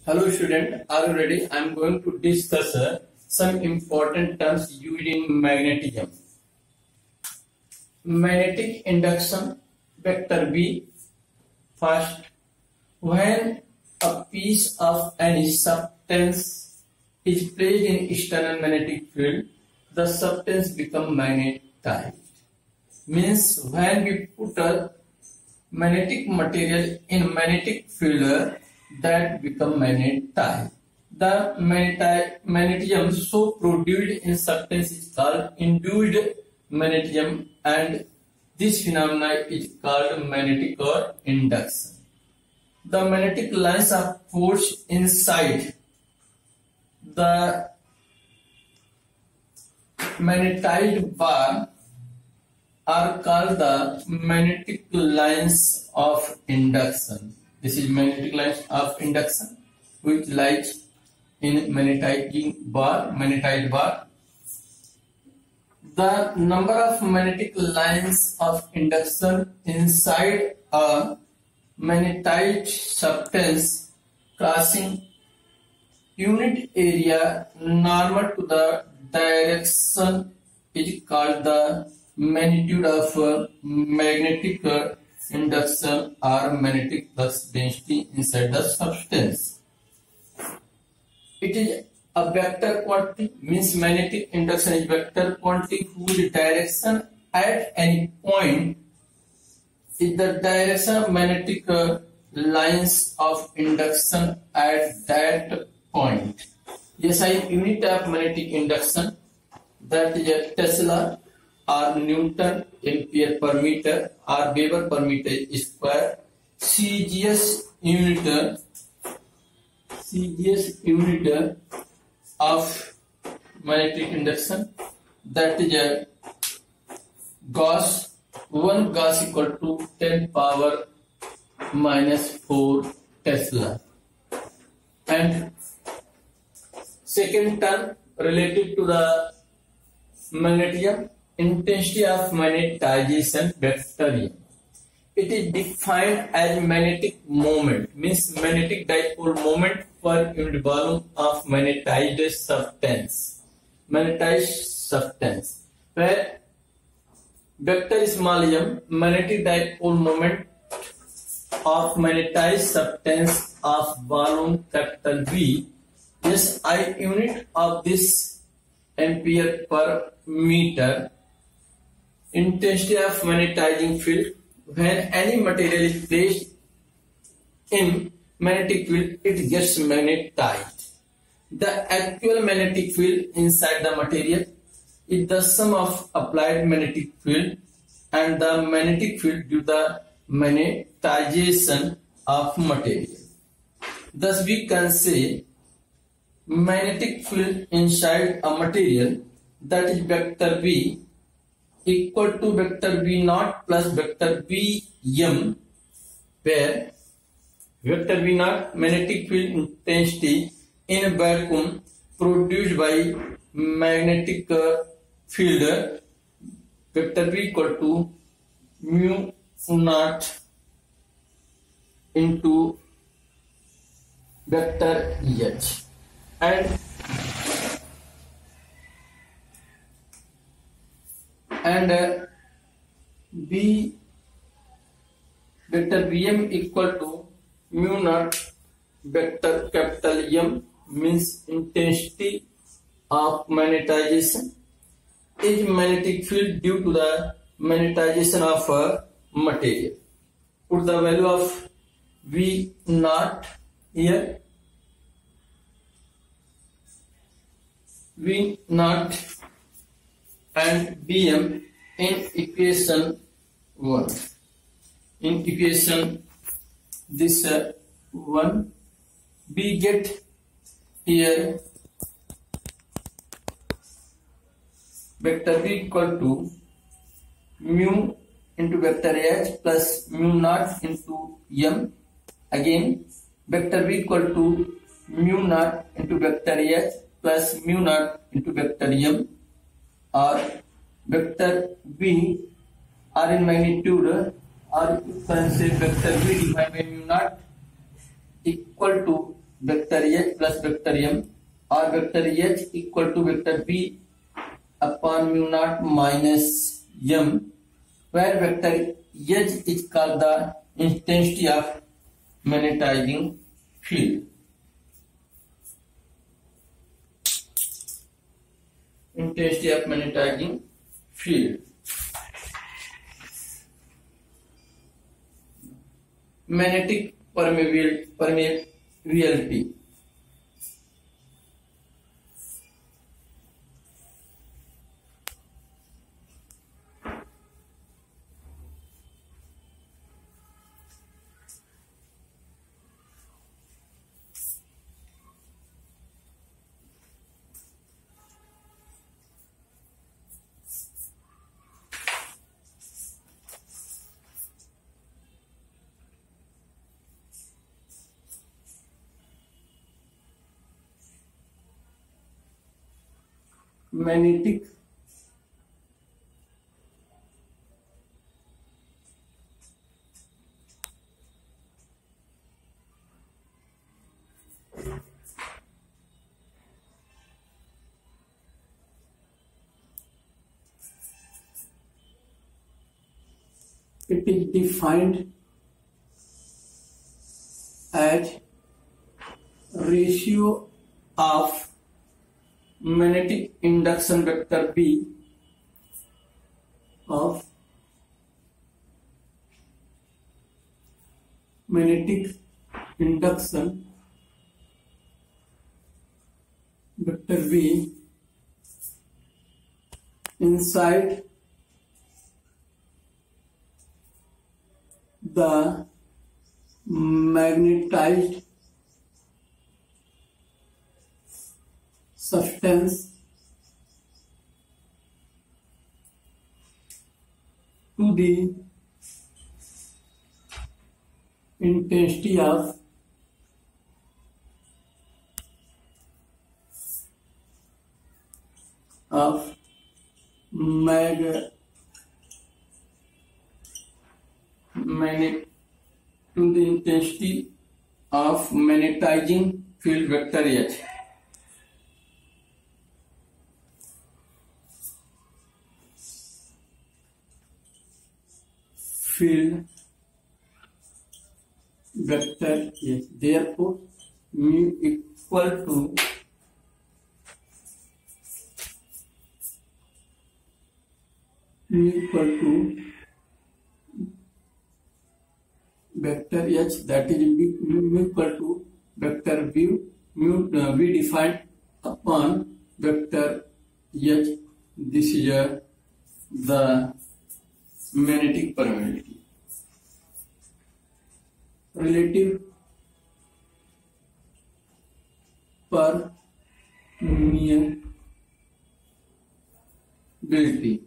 Hello student, are you ready? I am going to discuss some important terms used in magnetism. Magnetic induction, vector B. First, when a piece of any substance is placed in external magnetic field, the substance becomes magnetized. Means when we put a magnetic material in magnetic field, that become magnetized. The magnetism so produced in substance is called induced magnetism, and this phenomena is called magnetic or induction. The magnetic lines are forced inside the magnetized bar are called the magnetic lines of induction. This is magnetic lines of induction which lies in magnetized bar. The number of magnetic lines of induction inside a magnetized substance crossing unit area normal to the direction is called the magnitude of magnetic induction or magnetic flux density inside the substance. It is a vector quantity, means magnetic induction is vector quantity whose direction at any point is the direction of magnetic lines of induction at that point. SI unit of magnetic induction, that is a Tesla or Newton ampere per meter or Weber per meter square. CGS unit of magnetic induction, that is a Gauss. 1 Gauss equal to 10 power minus 4 Tesla. And second term related to the magnetism, intensity of magnetization vector. It is defined as magnetic moment, means magnetic dipole moment per unit volume of magnetized substance. Where vector small m, magnetic dipole moment of magnetized substance of volume capital V. SI unit of this ampere per meter. Intensity of magnetizing field, when any material is placed in magnetic field, it gets magnetized. The actual magnetic field inside the material is the sum of applied magnetic field and the magnetic field due to the magnetization of material. Thus we can say magnetic field inside a material, that is vector V, equal to vector V naught plus vector V m, where vector V naught magnetic field intensity in vacuum produced by magnetic field, vector V equal to mu naught into vector H, and B vector Vm equal to mu naught vector capital M, means intensity of magnetization is magnetic field due to the magnetization of a material. Put the value of V naught here. V naught and Bm in equation 1. In equation this 1, we get here vector V equal to mu into vector H plus mu naught into M. Again vector V equal to mu naught into vector H plus mu naught into vector M, or vector V are in magnitude or you can say vector v divided by mu naught equal to vector H plus vector M, or vector H equal to vector B upon mu naught minus M, where vector H is called the intensity of magnetizing field. Intensity of magnetizing field. Magnetic permeability. Magnetic it is defined as ratio of magnetic induction vector B of magnetic induction vector B inside the magnetized substance to the intensity of magnetizing field vector H. Field vector H. Therefore, mu equal to vector H, that is mu equal to vector V, V defined upon vector H. This is the magnetic permeability. Relative permeability.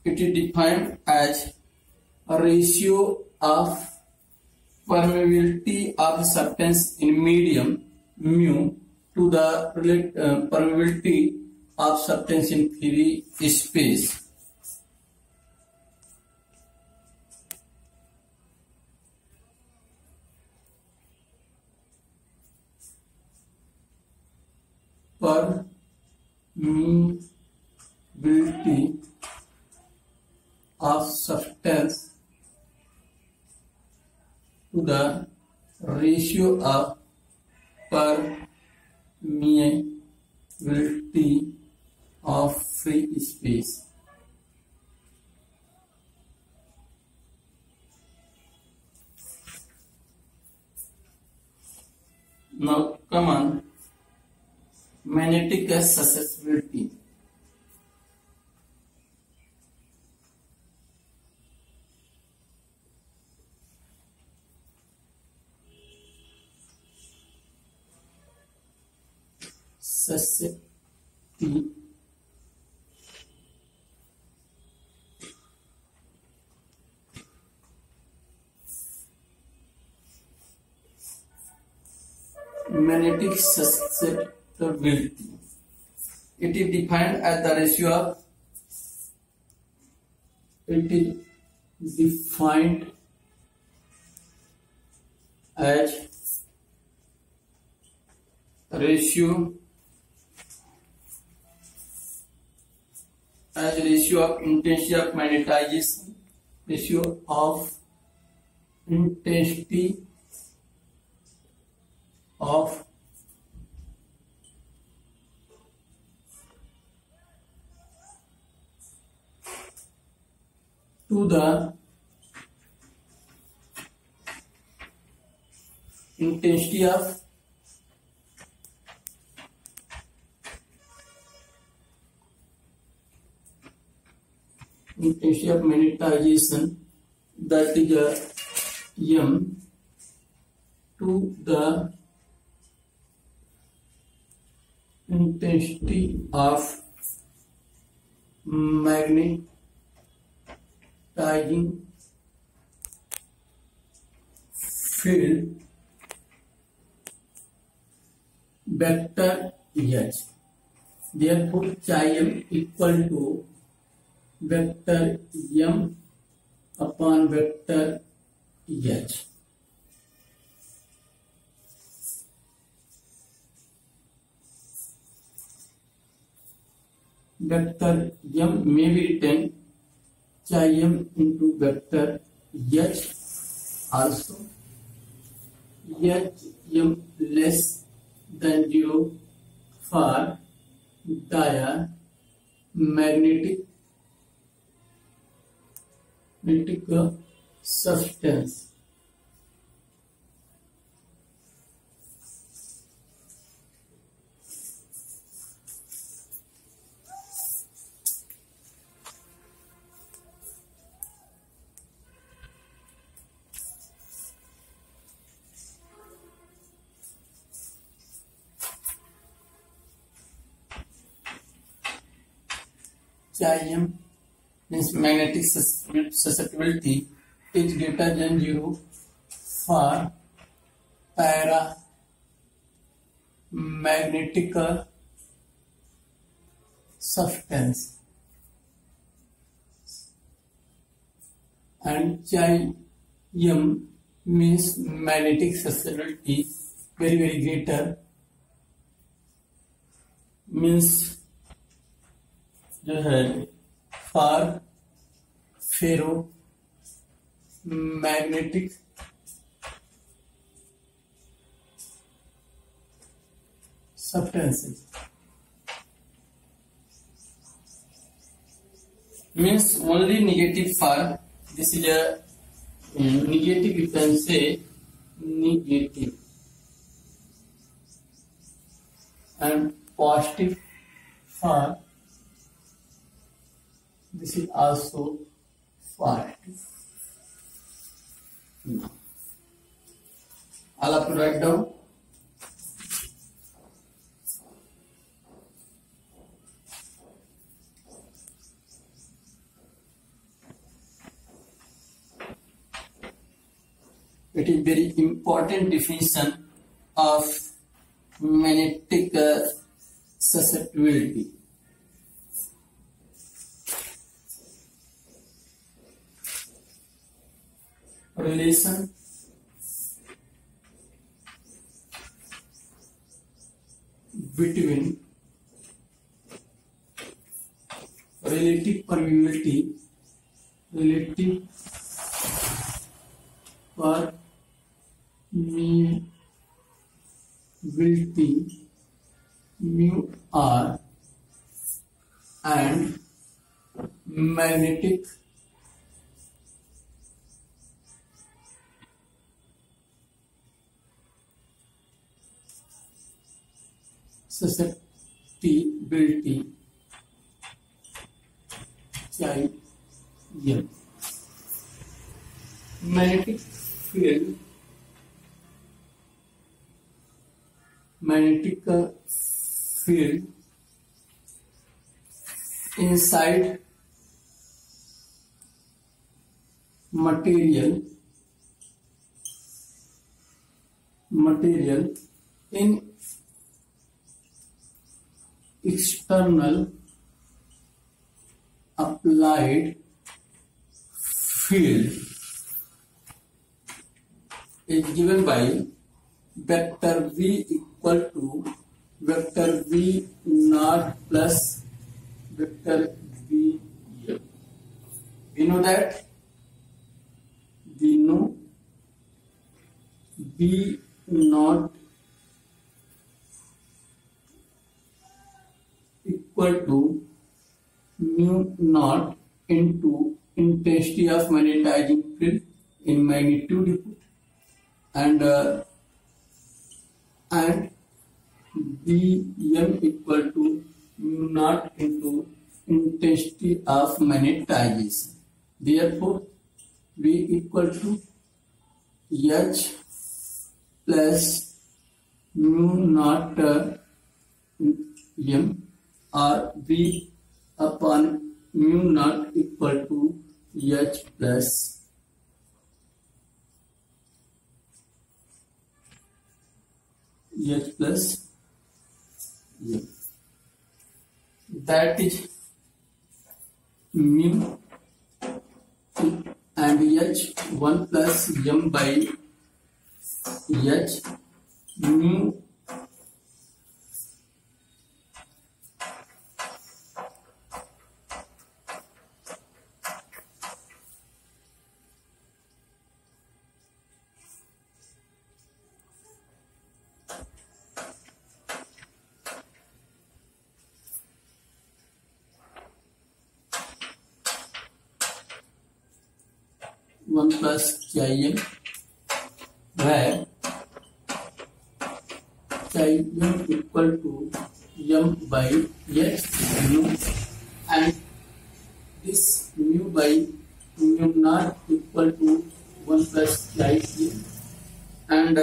It is defined as a ratio of permeability of substance in medium mu to the permeability of substance in free space. Permeability of substance to the ratio of permeability of free space. Now come on, magnetic susceptibility. Magnetic susceptibility. It is defined as the ratio of. It is defined as ratio of intensity of magnetization, ratio of intensity of to the intensity of magnetization, that is M to the intensity of magnetizing field vector H. Therefore, chi m equal to vector M upon vector H. Vector M may be written chi m into vector H also. H m less than 0 for diamagnetic substance. Chi m means magnetic susceptibility is greater than 0 for paramagnetic substance, and chi m means magnetic susceptibility very greater, means जो है for ferromagnetic substances, means only negative for, this is a negative, you can say negative, and positive for, this is also positive. I'll have to write down. It is very important definition of magnetic susceptibility. Relation between relative permeability mu r and magnetic susceptibility chi m. Magnetic field inside material in external applied field is given by vector v equal to vector v naught plus vector v. We know v naught equal to mu naught into intensity of magnetizing field in magnitude, and Vm equal to mu naught into intensity of magnetization. Therefore, V equal to H plus mu naught M, or V upon mu naught equal to H plus M. That is mu and H 1 plus M by H mu one plus Kim, where Kim equal to M by H mu, and this mu by mu naught equal to 1 plus Kim, and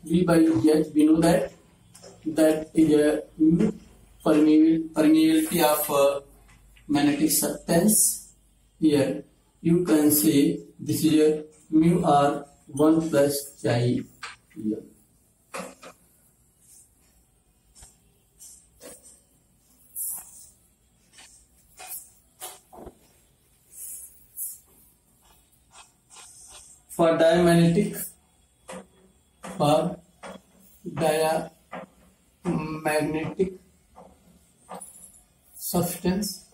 V by H, we know that is a mu permeability of magnetic substance. Here you can say this is a mu r 1 plus chi M. For diamagnetic substance,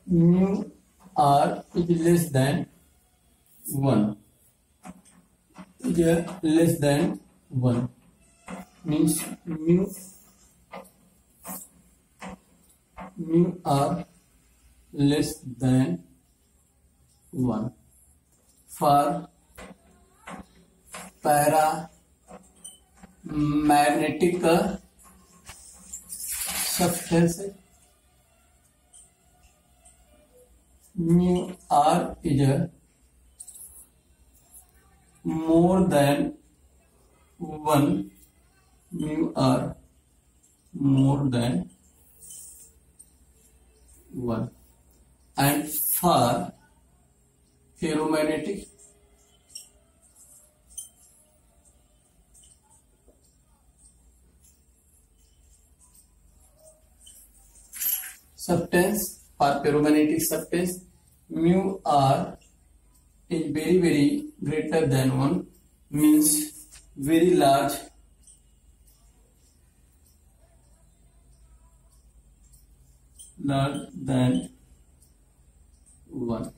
mu r is less than 1. Less than 1 means mu r less than 1. For paramagnetic substances, mu r is more than 1. Mu r more than 1. And for ferromagnetic substance, mu r is very greater than 1, means very large. Than 1.